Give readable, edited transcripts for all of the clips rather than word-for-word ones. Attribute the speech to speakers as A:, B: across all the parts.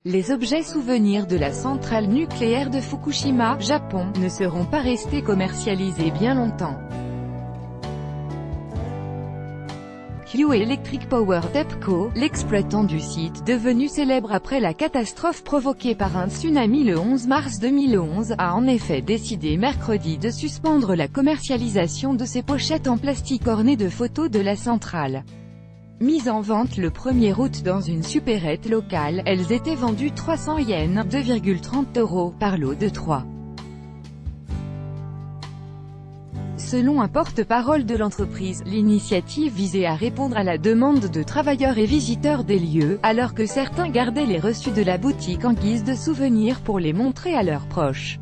A: Les objets souvenirs de la centrale nucléaire de Fukushima, Japon, ne seront pas restés commercialisés bien longtemps. Kyu Electric Power TEPCO, l'exploitant du site devenu célèbre après la catastrophe provoquée par un tsunami le 11 mars 2011, a en effet décidé mercredi de suspendre la commercialisation de ses pochettes en plastique ornées de photos de la centrale. Mises en vente le 1er août dans une supérette locale, elles étaient vendues 300 yens, 2,30 € par lot de 3. Selon un porte-parole de l'entreprise, l'initiative visait à répondre à la demande de travailleurs et visiteurs des lieux, alors que certains gardaient les reçus de la boutique en guise de souvenirs pour les montrer à leurs proches.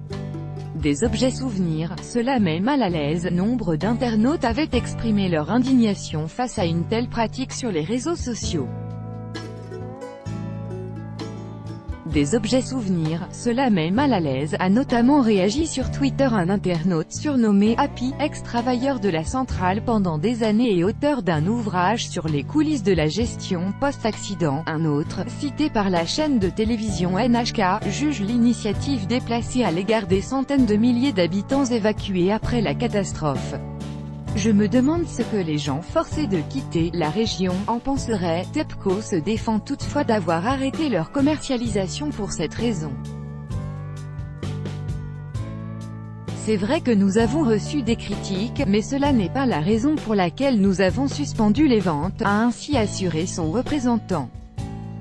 A: Des objets souvenirs, cela met mal à l'aise. Nombre d'internautes avaient exprimé leur indignation face à une telle pratique sur les réseaux sociaux. Des objets souvenirs, cela met mal à l'aise, a notamment réagi sur Twitter un internaute surnommé Happy, ex-travailleur de la centrale pendant des années et auteur d'un ouvrage sur les coulisses de la gestion post-accident. Un autre, cité par la chaîne de télévision NHK, juge l'initiative déplacée à l'égard des centaines de milliers d'habitants évacués après la catastrophe. Je me demande ce que les gens forcés de quitter la région en penseraient. TEPCO se défend toutefois d'avoir arrêté leur commercialisation pour cette raison. C'est vrai que nous avons reçu des critiques, mais cela n'est pas la raison pour laquelle nous avons suspendu les ventes, a ainsi assuré son représentant.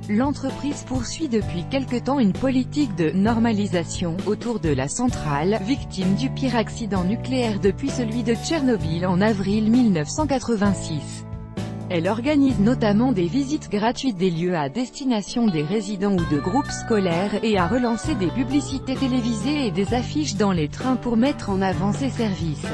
A: L'entreprise poursuit depuis quelque temps une politique de « normalisation » autour de la centrale, victime du pire accident nucléaire depuis celui de Tchernobyl en avril 1986. Elle organise notamment des visites gratuites des lieux à destination des résidents ou de groupes scolaires, et a relancé des publicités télévisées et des affiches dans les trains pour mettre en avant ses services.